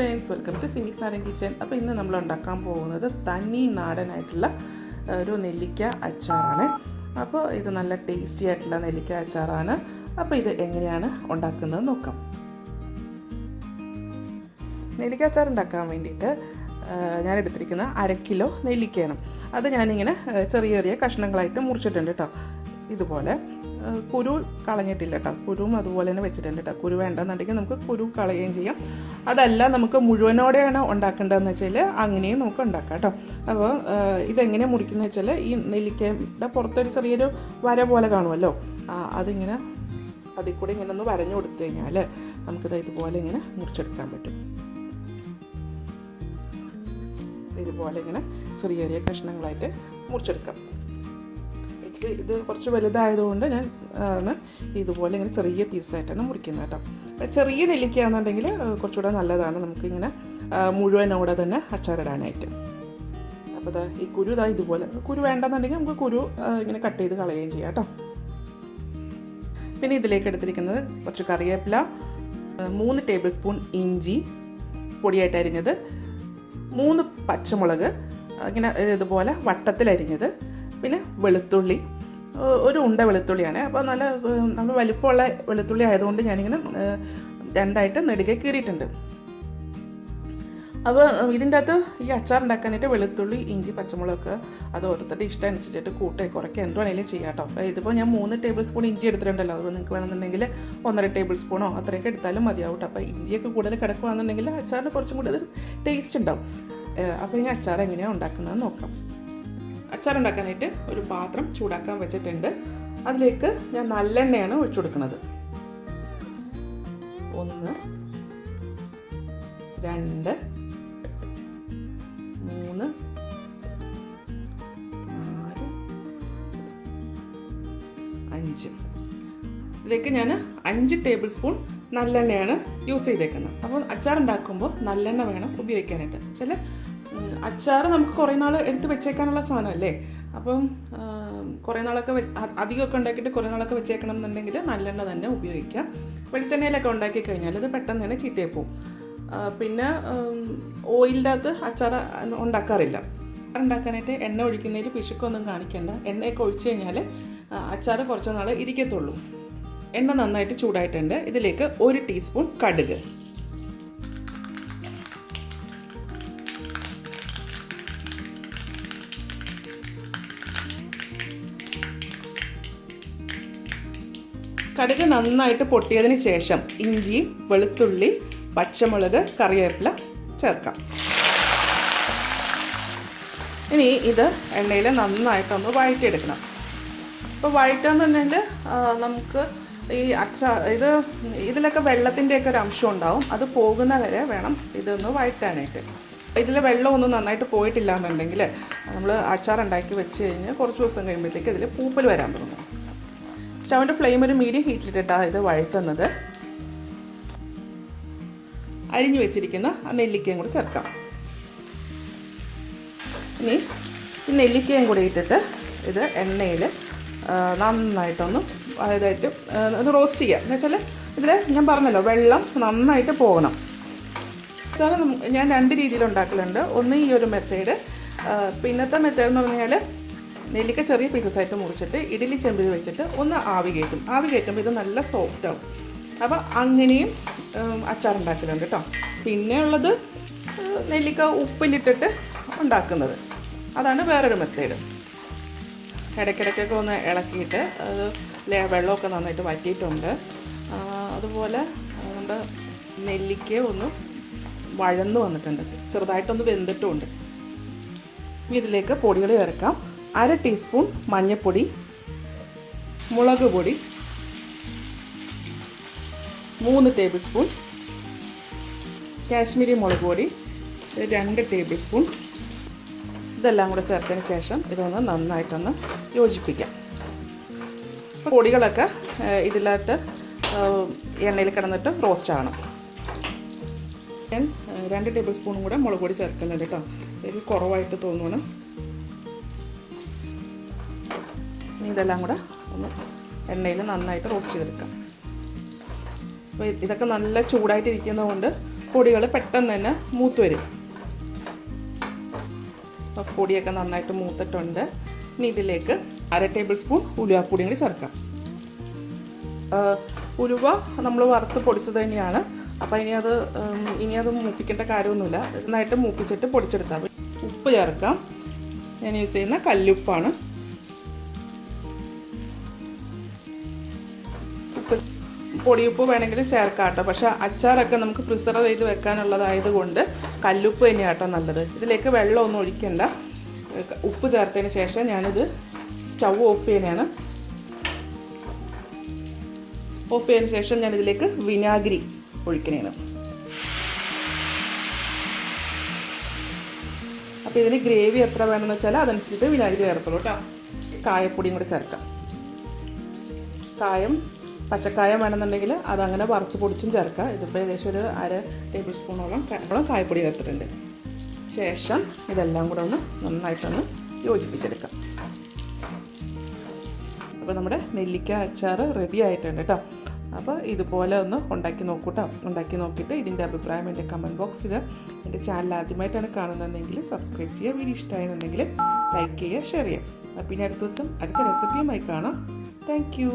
Friends, welcome to സിമീസ് നാടൻ kitchen. അപ്പോൾ ഇന്ന് നമ്മൾ ഉണ്ടാക്കാൻ പോകുന്നത് തനി നാടനായിട്ടുള്ള ഒരു നെല്ലിക്ക അച്ചാറാണ്. അപ്പോൾ ഇത് നല്ല ടേസ്റ്റി ആയിട്ടുള്ള നെല്ലിക്ക അച്ചാറാണ്. അപ്പോൾ ഇത് എങ്ങനെയാണ് ഉണ്ടാക്കുന്നത് നോക്കാം. നെല്ലിക്ക അച്ചാർ ഉണ്ടാക്കാൻ വേണ്ടിയിട്ട് ഞാൻ എടുത്തിരിക്കുന്ന 1/2 കിലോ നെല്ലിക്കയാണ്. അത് ഞാനിങ്ങനെ ചെറിയ ചെറിയ കഷ്ണങ്ങളായിട്ട് മുറിച്ചിട്ടുണ്ട് കേട്ടോ. ഇതുപോലെ കുരു കളഞ്ഞിട്ടില്ല കേട്ടോ. കുരുവും അതുപോലെ തന്നെ വെച്ചിട്ടുണ്ട് കേട്ടോ. കുരു വേണ്ടെന്നുണ്ടെങ്കിൽ നമുക്ക് കുരു കളയുകയും ചെയ്യാം. അതല്ല നമുക്ക് മുഴുവനോടെയാണ് ഉണ്ടാക്കേണ്ടതെന്ന് വെച്ചാൽ അങ്ങനെയും നമുക്ക് ഉണ്ടാക്കാം കേട്ടോ. അപ്പോൾ ഇതെങ്ങനെയാണ് മുറിക്കുന്നത് വെച്ചാൽ ഈ നെല്ലിക്കയുടെ പുറത്തൊരു ചെറിയൊരു വര പോലെ കാണുമല്ലോ, അതിങ്ങനെ അതിൽ കൂടെ ഇങ്ങനെ ഒന്ന് വരഞ്ഞു കൊടുത്തു കഴിഞ്ഞാൽ നമുക്കിത് ഇതുപോലെ ഇങ്ങനെ മുറിച്ചെടുക്കാൻ പറ്റും. ഇതുപോലെ ഇങ്ങനെ ചെറിയ ചെറിയ കഷ്ണങ്ങളായിട്ട് മുറിച്ചെടുക്കാം. ഇത് കുറച്ച് വലുതായതുകൊണ്ട് ഞാൻ ഇതുപോലെ ഇങ്ങനെ ചെറിയ പീസായിട്ടാണ് മുറിക്കുന്നത് കേട്ടോ. ചെറിയ നെല്ലിക്കയാണെന്നുണ്ടെങ്കിൽ കുറച്ചുകൂടെ നല്ലതാണ് നമുക്കിങ്ങനെ മുഴുവനോടെ തന്നെ അച്ചാറിടാനായിട്ട്. അപ്പോൾ ഈ കുരു ഇതുപോലെ, കുരു വേണ്ടെന്നുണ്ടെങ്കിൽ നമുക്ക് കുരു ഇങ്ങനെ കട്ട് ചെയ്ത് കളയുകയും ചെയ്യാം കേട്ടോ. പിന്നെ ഇതിലേക്ക് എടുത്തിരിക്കുന്നത് കുറച്ച് കറിവേപ്പില, 3 ടേബിൾ സ്പൂൺ ഇഞ്ചി പൊടിയായിട്ട് അരിഞ്ഞത്, 3 പച്ചമുളക് ഇങ്ങനെ ഇതുപോലെ വട്ടത്തിലരിഞ്ഞത്, പിന്നെ വെളുത്തുള്ളി, ഒരു ഉണ്ട വെളുത്തുള്ളിയാണ്. അപ്പോൾ നല്ല വലിപ്പമുള്ള വെളുത്തുള്ളി ആയതുകൊണ്ട് ഞാനിങ്ങനെ 2ആയിട്ട് നെടുകെ കീറിയിട്ടുണ്ട്. അപ്പോൾ ഇതിൻ്റെ അകത്ത് ഈ അച്ചാർ ഉണ്ടാക്കാനായിട്ട് വെളുത്തുള്ളി, ഇഞ്ചി, പച്ചമുളക് അത് ഓരോരുത്തരുടെ ഇഷ്ടം അനുസരിച്ചിട്ട് കുറയ്ക്കുക എന്ത് വേണമെങ്കിലും ചെയ്യാം കേട്ടോ. അപ്പോൾ ഇതിപ്പോൾ ഞാൻ 3 ടേബിൾ സ്പൂൺ ഇഞ്ചി എടുത്തിട്ടുണ്ടല്ലോ. അപ്പോൾ നിങ്ങൾക്ക് വേണമെന്നുണ്ടെങ്കിൽ 1.5 ടേബിൾ സ്പൂണോ അത്രയൊക്കെ എടുത്താലും മതിയാവും കേട്ടോ. അപ്പോൾ ഇഞ്ചിയൊക്കെ കൂടുതൽ കിടക്കുകയാണെന്നുണ്ടെങ്കിൽ അച്ചാറിന് കുറച്ചും കൂടുതൽ ടേസ്റ്റ് ഉണ്ടാവും. അപ്പോൾ ഈ അച്ചാർ എങ്ങനെയാണ് ഉണ്ടാക്കുന്നത് നോക്കാം. അച്ചാർ ഉണ്ടാക്കാനായിട്ട് ഒരു പാത്രം ചൂടാക്കാൻ വെച്ചിട്ടുണ്ട്. അതിലേക്ക് ഞാൻ നല്ലെണ്ണയാണ് ഒഴിച്ചു കൊടുക്കുന്നത്. 1 2 3 4 5. ഇതിലേക്ക് ഞാൻ 5 ടേബിൾ സ്പൂൺ നല്ലെണ്ണയാണ് യൂസ് ചെയ്തേക്കുന്നത്. അപ്പോൾ അച്ചാർ ഉണ്ടാക്കുമ്പോൾ നല്ലെണ്ണ വേണം ഉപയോഗിക്കാനായിട്ട്. ചില അച്ചാർ നമുക്ക് കുറേ നാൾ എടുത്ത് വെച്ചേക്കാനുള്ള സാധനമല്ലേ. അപ്പം കുറേ നാളൊക്കെ അധികമൊക്കെ ഉണ്ടാക്കിയിട്ട് കുറേ നാളൊക്കെ വെച്ചേക്കണം എന്നുണ്ടെങ്കിൽ നല്ലെണ്ണ തന്നെ ഉപയോഗിക്കാം. വെളിച്ചെണ്ണയിലൊക്കെ ഉണ്ടാക്കി കഴിഞ്ഞാൽ ഇത് പെട്ടെന്ന് തന്നെ ചീത്തയായി പോകും. പിന്നെ ഓയിലിൻ്റെ അകത്ത് അച്ചാർ ഉണ്ടാക്കാറില്ല. ഉണ്ടാക്കാനായിട്ട് എണ്ണ ഒഴിക്കുന്നതിൽ പിശുക്കൊന്നും കാണിക്കേണ്ട. എണ്ണയൊക്കെ ഒഴിച്ചു കഴിഞ്ഞാൽ അച്ചാർ കുറച്ച് നാൾ ഇരിക്കത്തുള്ളൂ. എണ്ണ നന്നായിട്ട് ചൂടായിട്ടുണ്ട്. ഇതിലേക്ക് 1 ടീസ്പൂൺ കടുക്, കടുക് നന്നായിട്ട് പൊട്ടിയതിന് ശേഷം ഇഞ്ചി, വെളുത്തുള്ളി, പച്ചമുളക്, കറിവേപ്പില ചേർക്കാം. ഇനി ഇത് എണ്ണയിൽ നന്നായിട്ടൊന്ന് വഴറ്റിയെടുക്കണം. അപ്പോൾ വഴറ്റാന്നുണ്ടെങ്കിൽ നമുക്ക് ഈ ഇതിലൊക്കെ വെള്ളത്തിൻ്റെയൊക്കെ ഒരു അംശം ഉണ്ടാവും. അത് പോകുന്ന വരെ വേണം ഇതൊന്ന് വഴറ്റാനായിട്ട്. ഇതിൽ വെള്ളമൊന്നും നന്നായിട്ട് പോയിട്ടില്ല എന്നുണ്ടെങ്കിൽ നമ്മൾ അച്ചാർ ഉണ്ടാക്കി വെച്ച് കഴിഞ്ഞ് കുറച്ച് ദിവസം കഴിയുമ്പോഴത്തേക്ക് ഇതിൽ പൂപ്പൽ വരാൻ തുടങ്ങും. സ്റ്റൗവിൻ്റെ ഫ്ലെയിം ഒരു മീഡിയം ഹീറ്റിലിട്ടിട്ടാണ് ഇത് വഴറ്റുന്നത്. അരിഞ്ഞു വെച്ചിരിക്കുന്ന ആ നെല്ലിക്കയും കൂടി ചേർക്കാം. ഇനി ഈ നെല്ലിക്കയും കൂടി ഇട്ടിട്ട് ഇത് എണ്ണയിൽ നന്നായിട്ടൊന്ന് അതായിട്ട് ഒന്ന് റോസ്റ്റ് ചെയ്യുക. എന്ന് വെച്ചാൽ ഇതിൽ ഞാൻ പറഞ്ഞല്ലോ വെള്ളം നന്നായിട്ട് പോകണം. വെച്ചാൽ ഞാൻ 2 രീതിയിൽ ഉണ്ടാക്കലുണ്ട്. ഒന്ന് ഈ ഒരു മെത്തേഡ്, പിന്നത്തെ മെത്തേഡ് എന്ന് പറഞ്ഞാൽ നെല്ലിക്ക ചെറിയ പീസസായിട്ട് മുറിച്ചിട്ട് ഇഡ്ഡലി ചെമ്പിൽ വെച്ചിട്ട് ഒന്ന് ആവി കയറ്റും. ആവി കയറ്റുമ്പോൾ ഇത് നല്ല സോഫ്റ്റ് ആവും. അപ്പോൾ അങ്ങനെയും അച്ചാർ ഉണ്ടാക്കലുണ്ട് കേട്ടോ. പിന്നെ ഉള്ളത് നെല്ലിക്ക ഉപ്പിലിട്ടിട്ട് ഉണ്ടാക്കുന്നത്, അതാണ് വേറൊരു മെത്തേഡ്. ഇടയ്ക്കിടയ്ക്കൊക്കെ ഒന്ന് ഇളക്കിയിട്ട് അത് വെള്ളമൊക്കെ നന്നായിട്ട് വറ്റിയിട്ടുണ്ട്. അതുപോലെ നമ്മുടെ നെല്ലിക്ക ഒന്ന് വഴന്ന് വന്നിട്ടുണ്ട്, ചെറുതായിട്ടൊന്ന് വെന്തിട്ടുമുണ്ട്. ഇതിലേക്ക് പൊടികൾ ചേർക്കാം. 1/2 ടീസ്പൂൺ മഞ്ഞൾപ്പൊടി, മുളക് പൊടി, 3 ടേബിൾ സ്പൂൺ കാശ്മീരി മുളക് പൊടി, 2 ടേബിൾ സ്പൂൺ. ഇതെല്ലാം കൂടെ ചേർത്തതിന് ശേഷം ഇതൊന്ന് നന്നായിട്ടൊന്ന് യോജിപ്പിക്കാം. പൊടികളൊക്കെ ഇതിലായിട്ട് എണ്ണയിൽ കിടന്നിട്ട് റോസ്റ്റ് ആകണം. ഞാൻ 2 ടേബിൾ സ്പൂണും കൂടെ മുളക് പൊടി ചേർക്കുന്നുണ്ട് കേട്ടോ. ഇത് കുറവായിട്ട് തോന്നുന്നു. ഇതെല്ലാം കൂടെ ഒന്ന് എണ്ണയിൽ നന്നായിട്ട് റോസ്റ്റ് ചെയ്തെടുക്കാം. അപ്പോൾ ഇതൊക്കെ നല്ല ചൂടായിട്ടിരിക്കുന്നതുകൊണ്ട് പൊടികൾ പെട്ടെന്ന് തന്നെ മൂത്ത് വരും. അപ്പോൾ പൊടിയൊക്കെ നന്നായിട്ട് മൂത്തിട്ടുണ്ട്. ഇനി ഇതിലേക്ക് 1/2 ടേബിൾ സ്പൂൺ ഉലുവാപ്പൊടിയും കൂടി ചേർക്കാം. ഉലുവ നമ്മൾ വറുത്ത് പൊടിച്ചത് തന്നെയാണ്. അപ്പോൾ ഇനി അത് മൂപ്പിക്കേണ്ട കാര്യമൊന്നുമില്ല. നന്നായിട്ട് മൂപ്പിച്ചിട്ട് പൊടിച്ചെടുത്താൽ മതി. ഉപ്പ് ചേർക്കാം. ഞാൻ യൂസ് ചെയ്യുന്ന കല്ലുപ്പാണ്. ഉപ്പ് പൊടിയുപ്പ് വേണമെങ്കിലും ചേർക്കാം കേട്ടോ. പക്ഷേ അച്ചാറൊക്കെ നമുക്ക് പ്രിസർവ് ചെയ്ത് വെക്കാനുള്ളതായത് കൊണ്ട് കല്ലുപ്പ് തന്നെയാണ് കേട്ടോ നല്ലത്. ഇതിലേക്ക് വെള്ളമൊന്നും ഒഴിക്കണ്ട. ഉപ്പ് ചേർത്തതിന് ശേഷം ഞാനിത് സ്റ്റൗ ഓഫ് ചെയ്യുന്നതാണ്. ഓഫ് ചെയ്തതിന് ശേഷം ഞാനിതിലേക്ക് വിനാഗിരി ഒഴിക്കുന്നതാണ്. അപ്പോൾ ഇതിന് ഗ്രേവി എത്ര വേണമെന്ന് വെച്ചാൽ അതനുസരിച്ചിട്ട് വിനാഗിരി ചേർക്കുള്ളൂ കേട്ടോ. കായപ്പൊടിയും കൂടി ചേർക്കാം. പച്ചക്കായം വേണമെന്നുണ്ടെങ്കിൽ അതങ്ങനെ വറുത്ത് പൊടിച്ചും ചേർക്കാം. ഇതിപ്പോൾ ഏകദേശം ഒരു 1/2 ടേബിൾ സ്പൂണോളം കായപ്പൊടി ചേർത്തിട്ടുണ്ട്. ശേഷം ഇതെല്ലാം കൂടെ ഒന്ന് നന്നായിട്ടൊന്ന് യോജിപ്പിച്ചെടുക്കാം. അപ്പോൾ നമ്മുടെ നെല്ലിക്ക അച്ചാർ റെഡി ആയിട്ടുണ്ട് കേട്ടോ. അപ്പോൾ ഇതുപോലെ ഒന്ന് ഉണ്ടാക്കി നോക്കൂ കേട്ടോ. ഉണ്ടാക്കി നോക്കിയിട്ട് ഇതിൻ്റെ അഭിപ്രായം എൻ്റെ കമൻറ്റ് ബോക്സിൽ. എൻ്റെ ചാനൽ ആദ്യമായിട്ടാണ് കാണുന്നതെങ്കിൽ സബ്സ്ക്രൈബ് ചെയ്യുക. വീഡിയോ ഇഷ്ടമായെന്നുണ്ടെങ്കിൽ ലൈക്ക് ചെയ്യുക, ഷെയർ ചെയ്യുക. പിന്നെ അടുത്ത ദിവസം അടുത്ത റെസിപ്പിയുമായി കാണാം. Thank you.